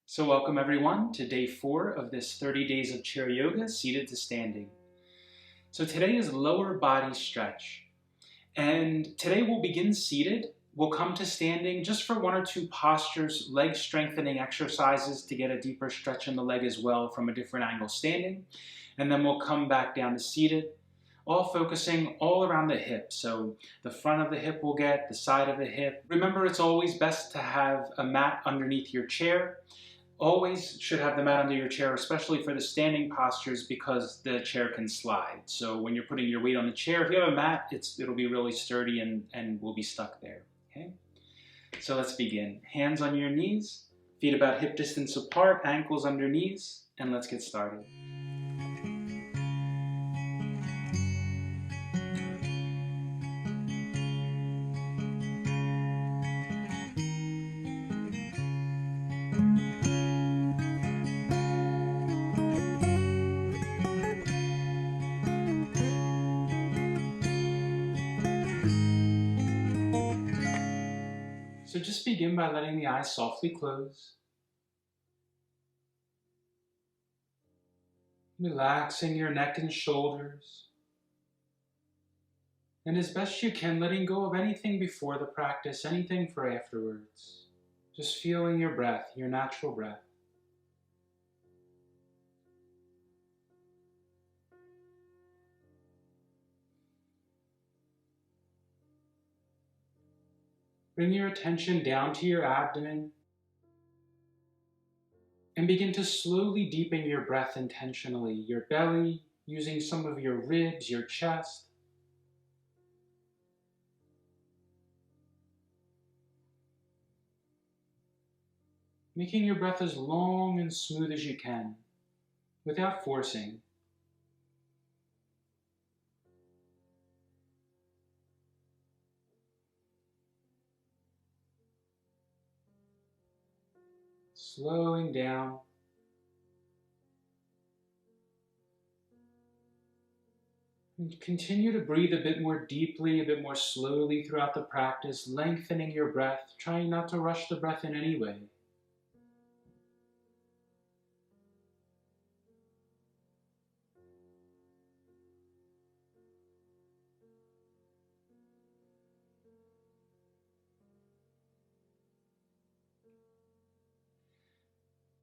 So welcome everyone to day 4 of this 30 days of chair yoga, seated to standing. So today is lower body stretch. And today we'll begin seated. We'll come to standing just for 1 or 2 postures, leg strengthening exercises to get a deeper stretch in the leg as well from a different angle standing. And then we'll come back down to seated, all focusing all around the hip. So the front of the hip will get, the side of the hip. Remember, it's always best to have a mat underneath your chair. Always should have the mat under your chair, especially for the standing postures, because the chair can slide. So when you're putting your weight on the chair, if you have a mat, it'll be really sturdy and will be stuck there. Okay? So let's begin. Hands on your knees, feet about hip distance apart, ankles under knees, and let's get started. So just begin by letting the eyes softly close. Relaxing your neck and shoulders. And as best you can, letting go of anything before the practice, anything for afterwards. Just feeling your breath, your natural breath. Bring your attention down to your abdomen and begin to slowly deepen your breath intentionally. Your belly, using some of your ribs, your chest. Making your breath as long and smooth as you can, without forcing. Slowing down. And continue to breathe a bit more deeply, a bit more slowly throughout the practice, lengthening your breath, trying not to rush the breath in any way.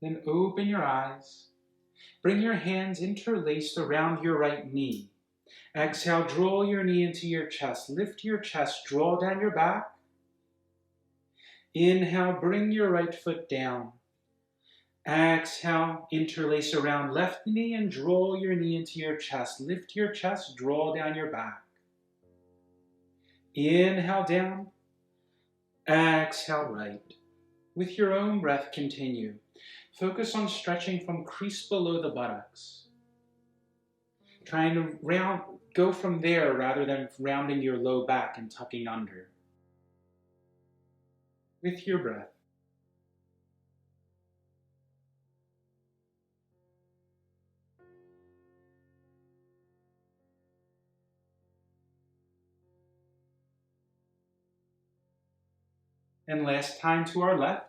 Then open your eyes. Bring your hands interlaced around your right knee. Exhale, draw your knee into your chest. Lift your chest, draw down your back. Inhale, bring your right foot down. Exhale, interlace around left knee and draw your knee into your chest. Lift your chest, draw down your back. Inhale down. Exhale right. With your own breath, continue. Focus on stretching from crease below the buttocks. Trying to go from there rather than rounding your low back and tucking under. With your breath. And last time to our left.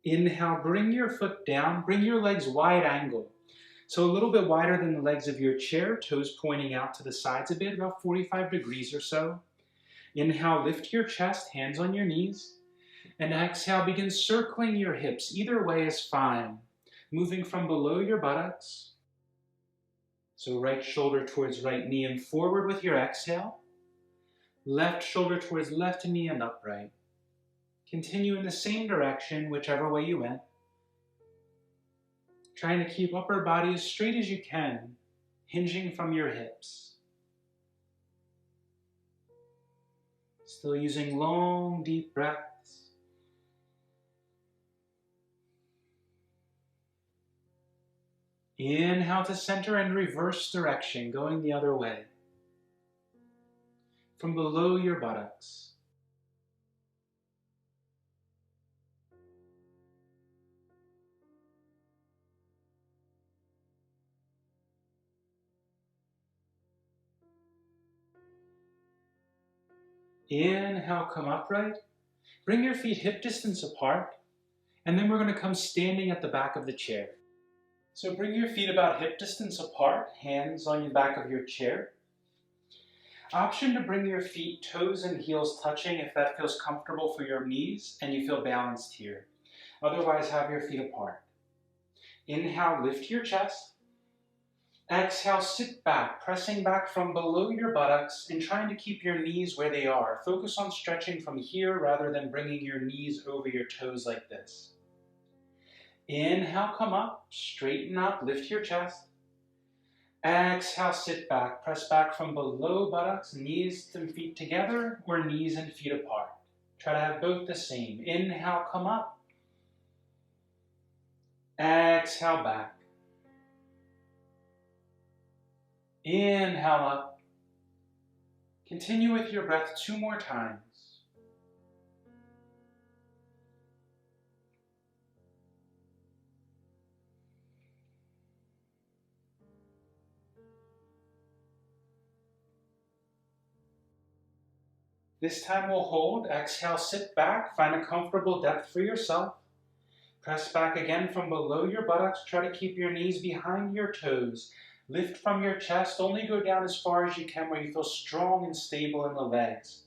Inhale, bring your foot down, bring your legs wide angle. So a little bit wider than the legs of your chair, toes pointing out to the sides a bit, about 45 degrees or so. Inhale, lift your chest, hands on your knees. And exhale, begin circling your hips. Either way is fine. Moving from below your buttocks. So right shoulder towards right knee and forward with your exhale. Left shoulder towards left knee and upright. Continue in the same direction, whichever way you went. Trying to keep upper body as straight as you can, hinging from your hips. Still using long, deep breaths. Inhale to center and reverse direction, going the other way. From below your buttocks. Inhale, come upright. Bring your feet hip distance apart, and then we're going to come standing at the back of the chair. So bring your feet about hip distance apart, hands on the back of your chair. Option to bring your feet, toes and heels touching if that feels comfortable for your knees and you feel balanced here. Otherwise, have your feet apart. Inhale, lift your chest. Exhale, sit back, pressing back from below your buttocks and trying to keep your knees where they are. Focus on stretching from here rather than bringing your knees over your toes like this. Inhale, come up, straighten up, lift your chest. Exhale, sit back, press back from below buttocks, knees and feet together or knees and feet apart. Try to have both the same. Inhale, come up. Exhale, back. Inhale up. Continue with your breath 2 more times. This time we'll hold. Exhale, sit back. Find a comfortable depth for yourself. Press back again from below your buttocks. Try to keep your knees behind your toes. Lift from your chest. Only go down as far as you can where you feel strong and stable in the legs.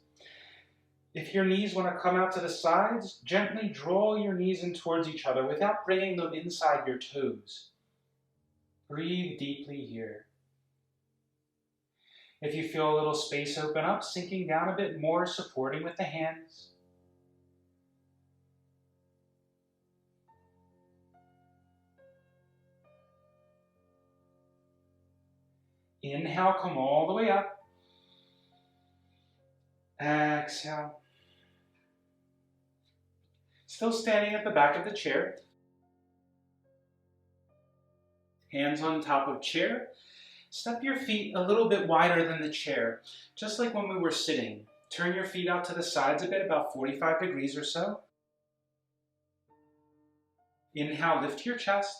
If your knees want to come out to the sides, gently draw your knees in towards each other without bringing them inside your toes. Breathe deeply here. If you feel a little space open up, sinking down a bit more, supporting with the hands. Inhale, come all the way up. Exhale. Still standing at the back of the chair. Hands on top of chair. Step your feet a little bit wider than the chair, just like when we were sitting. Turn your feet out to the sides a bit, about 45 degrees or so. Inhale, lift your chest.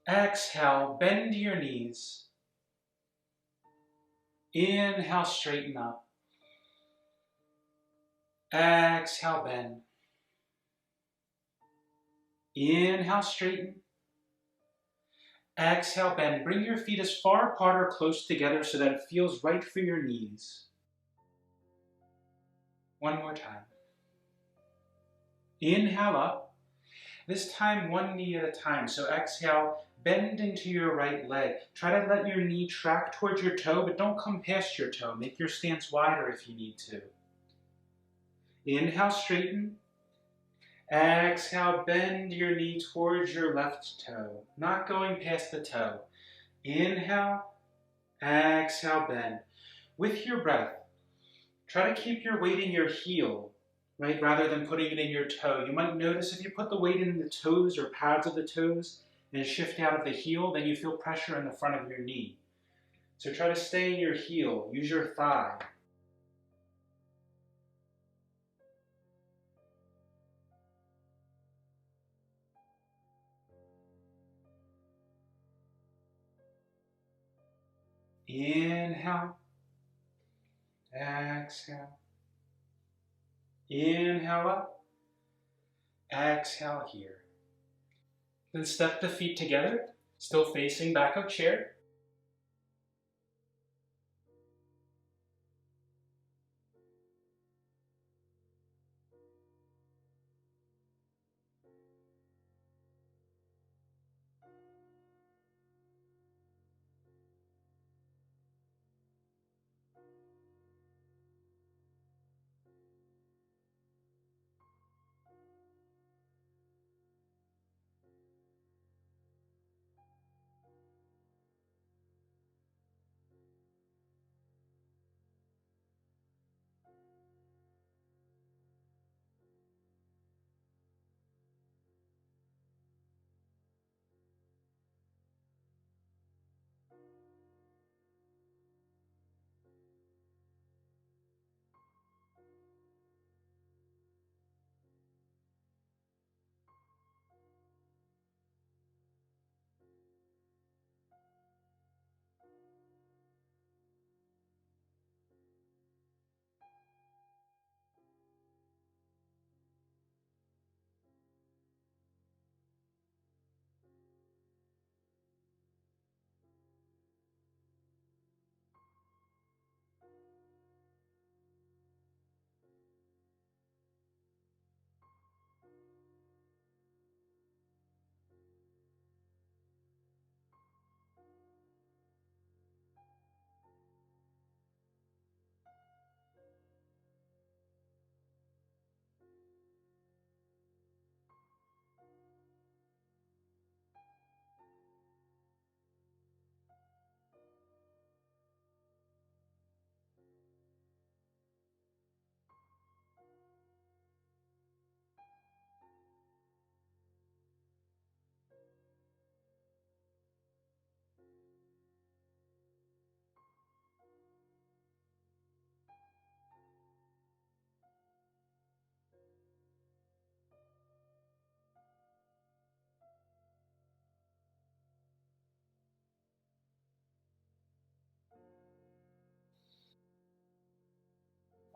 Exhale, bend your knees. Inhale, straighten up. Exhale, bend. Inhale, straighten. Exhale, bend. Bring your feet as far apart or close together so that it feels right for your knees. One more time. Inhale up. This time, one knee at a time. So exhale, bend into your right leg. Try to let your knee track towards your toe, but don't come past your toe. Make your stance wider if you need to. Inhale, straighten. Exhale, bend your knee towards your left toe, not going past the toe. Inhale, exhale, bend. With your breath, try to keep your weight in your heel, right, rather than putting it in your toe. You might notice if you put the weight in the toes or pads of the toes and shift out of the heel, then you feel pressure in the front of your knee. So try to stay in your heel, use your thigh. Inhale, exhale. Inhale up, exhale here. Then step the feet together, still facing back of chair.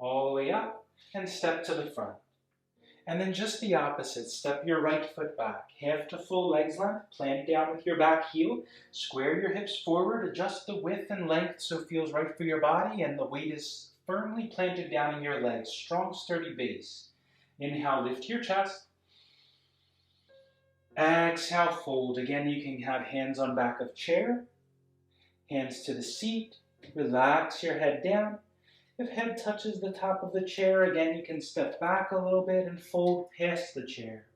all the way up, and step to the front. And then just the opposite, step your right foot back, half to full legs length, plant down with your back heel, square your hips forward, adjust the width and length so it feels right for your body, and the weight is firmly planted down in your legs, strong sturdy base. Inhale, lift your chest. Exhale, fold. Again, you can have hands on back of chair, hands to the seat, relax your head down. If head touches the top of the chair, again, you can step back a little bit and fold past the chair.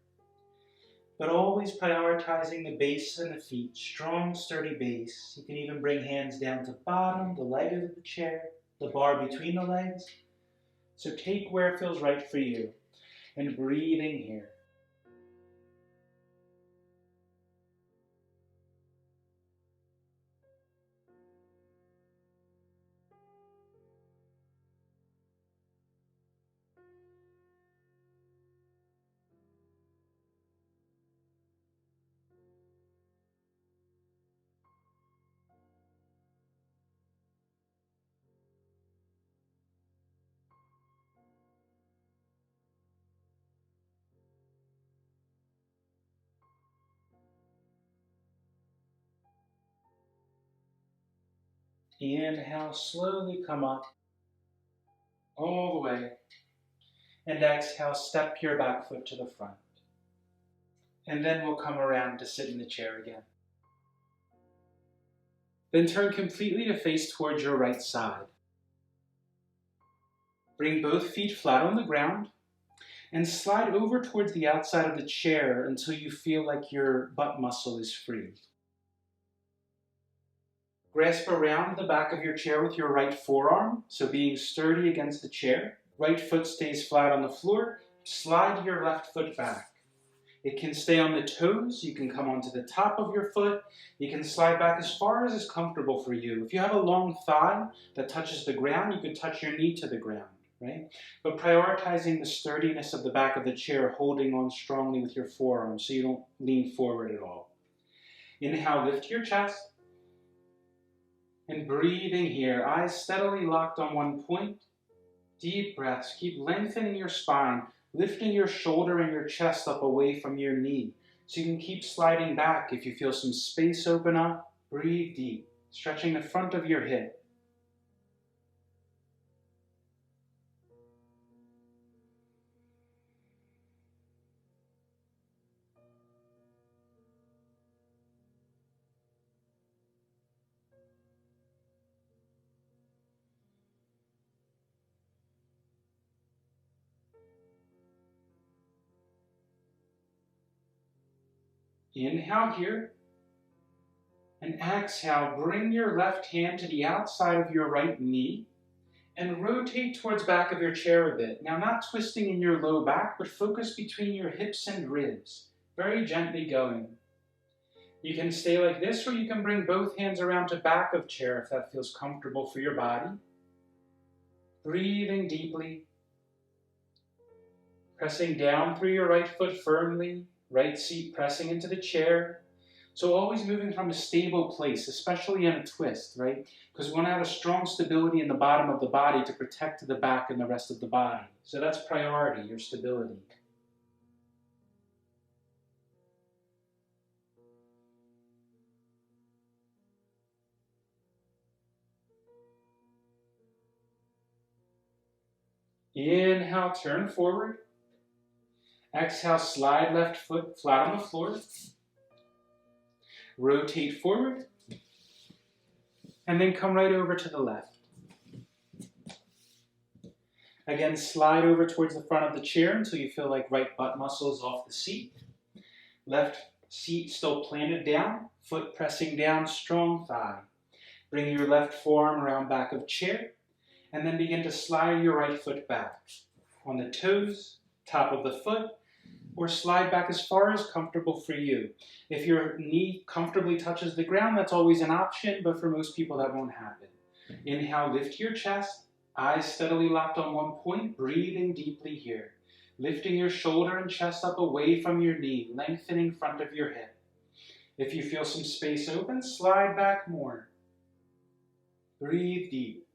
But always prioritizing the base and the feet, strong, sturdy base. You can even bring hands down to bottom, the leg of the chair, the bar between the legs. So take where it feels right for you. And breathing here. Inhale, slowly come up, all the way. And exhale, step your back foot to the front. And then we'll come around to sit in the chair again. Then turn completely to face towards your right side. Bring both feet flat on the ground and slide over towards the outside of the chair until you feel like your butt muscle is free. Grasp around the back of your chair with your right forearm, so being sturdy against the chair. Right foot stays flat on the floor. Slide your left foot back. It can stay on the toes. You can come onto the top of your foot. You can slide back as far as is comfortable for you. If you have a long thigh that touches the ground, you can touch your knee to the ground, right? But prioritizing the sturdiness of the back of the chair, holding on strongly with your forearm so you don't lean forward at all. Inhale, lift your chest. And breathing here, eyes steadily locked on one point. Deep breaths. Keep lengthening your spine, lifting your shoulder and your chest up away from your knee. So you can keep sliding back. If you feel some space open up, breathe deep, stretching the front of your hip. Inhale here. And exhale, bring your left hand to the outside of your right knee and rotate towards back of your chair a bit. Now, not twisting in your low back, but focus between your hips and ribs. Very gently going. You can stay like this, or you can bring both hands around to back of chair if that feels comfortable for your body. Breathing deeply. Pressing down through your right foot firmly, right seat pressing into the chair. So always moving from a stable place, especially in a twist, right? Because we want to have a strong stability in the bottom of the body to protect the back and the rest of the body. So that's priority, your stability. Inhale, turn forward. Exhale, slide left foot flat on the floor. Rotate forward. And then come right over to the left. Again, slide over towards the front of the chair until you feel like right butt muscle is off the seat. Left seat still planted down, foot pressing down, strong thigh. Bring your left forearm around back of chair, and then begin to slide your right foot back. On the toes, top of the foot, or slide back as far as comfortable for you. If your knee comfortably touches the ground, that's always an option, but for most people that won't happen. Inhale, lift your chest, eyes steadily locked on one point, breathing deeply here. Lifting your shoulder and chest up away from your knee, lengthening front of your hip. If you feel some space open, slide back more. Breathe deep.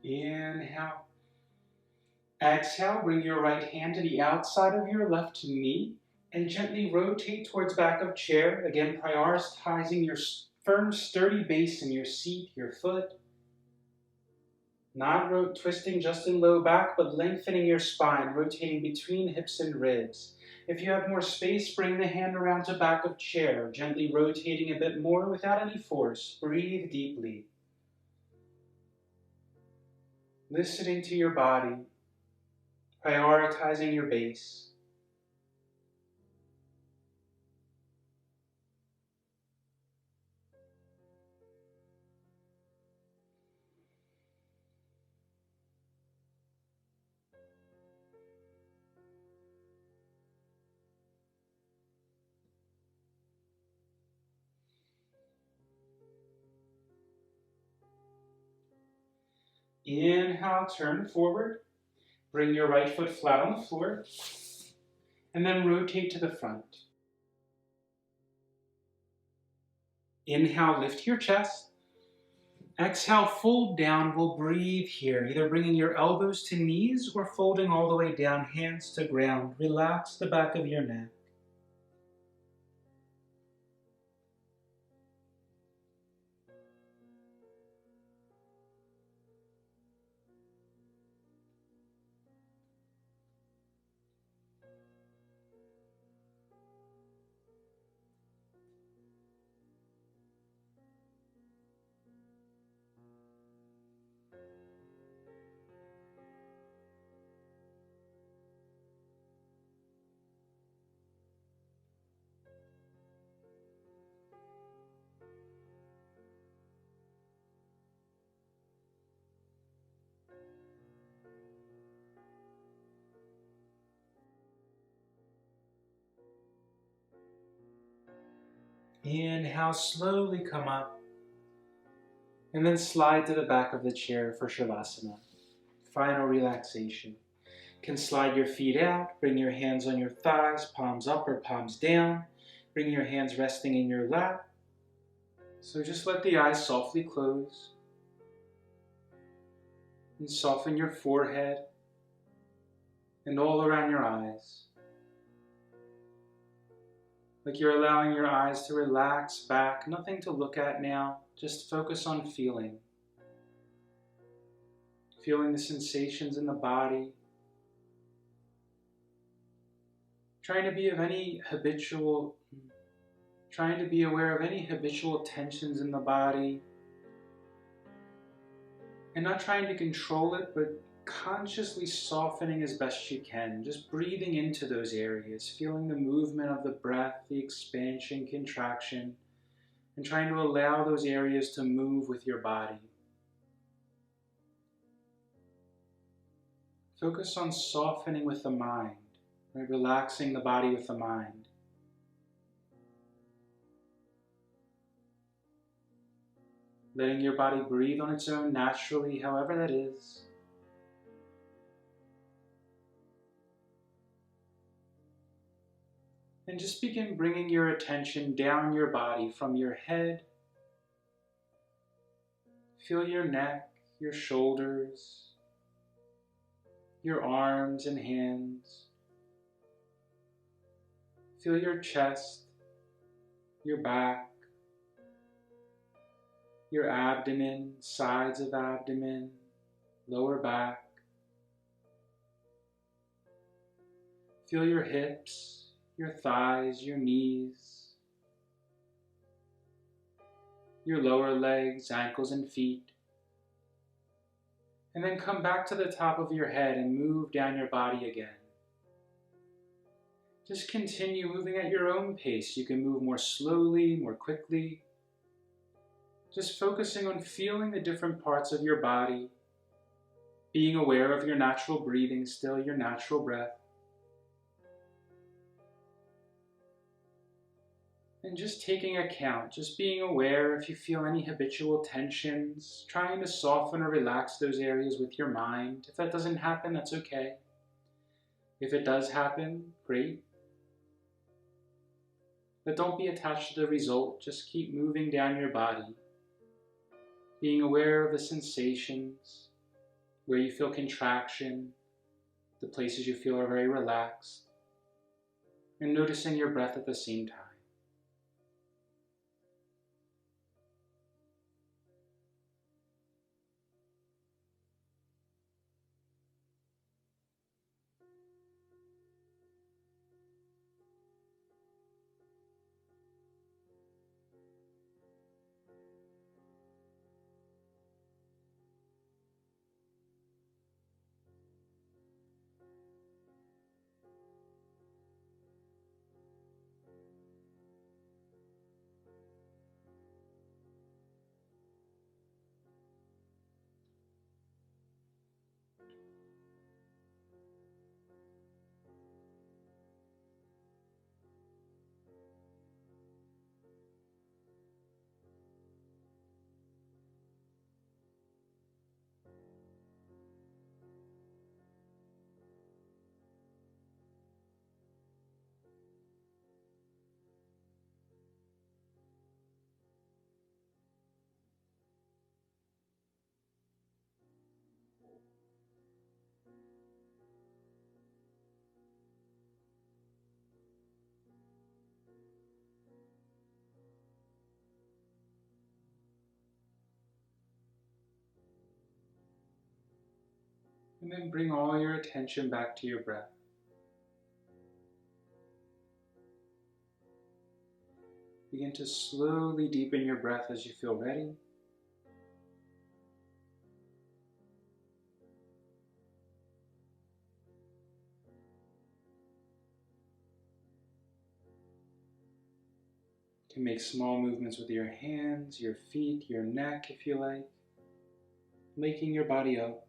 Inhale. Exhale, bring your right hand to the outside of your left knee and gently rotate towards back of chair. Again, prioritizing your firm, sturdy base in your seat, your foot. Not twisting just in low back, but lengthening your spine, rotating between hips and ribs. If you have more space, bring the hand around to back of chair, gently rotating a bit more without any force. Breathe deeply. Listening to your body, prioritizing your base. Inhale, turn forward. Bring your right foot flat on the floor. And then rotate to the front. Inhale, lift your chest. Exhale, fold down. We'll breathe here, either bringing your elbows to knees or folding all the way down, hands to ground. Relax the back of your neck. Inhale, slowly come up. And then slide to the back of the chair for Savasana. Final relaxation. You can slide your feet out, bring your hands on your thighs, palms up or palms down. Bring your hands resting in your lap. So just let the eyes softly close. And soften your forehead and all around your eyes. Like you're allowing your eyes to relax back, nothing to look at now, just focus on feeling. Feeling the sensations in the body. Trying to be aware of any habitual tensions in the body. And not trying to control it, but consciously softening as best you can. Just breathing into those areas, feeling the movement of the breath, the expansion, contraction, and trying to allow those areas to move with your body. Focus on softening with the mind, right? Relaxing the body with the mind. Letting your body breathe on its own naturally, however that is. And just begin bringing your attention down your body from your head. Feel your neck, your shoulders, your arms and hands. Feel your chest, your back, your abdomen, sides of abdomen, lower back. Feel your hips, your thighs, your knees, your lower legs, ankles and feet. And then come back to the top of your head and move down your body again. Just continue moving at your own pace. You can move more slowly, more quickly. Just focusing on feeling the different parts of your body, being aware of your natural breathing still, your natural breath. And just taking account, just being aware if you feel any habitual tensions, trying to soften or relax those areas with your mind. If that doesn't happen, that's okay. If it does happen, great. But don't be attached to the result, just keep moving down your body. Being aware of the sensations, where you feel contraction, the places you feel are very relaxed, and noticing your breath at the same time. And then bring all your attention back to your breath. Begin to slowly deepen your breath as you feel ready. You can make small movements with your hands, your feet, your neck if you like, waking your body up.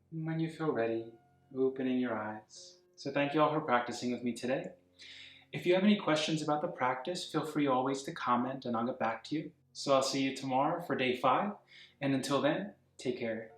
And when you feel ready, opening your eyes. So thank you all for practicing with me today. If you have any questions about the practice, feel free always to comment and I'll get back to you. So I'll see you tomorrow for day 5, and until then, take care.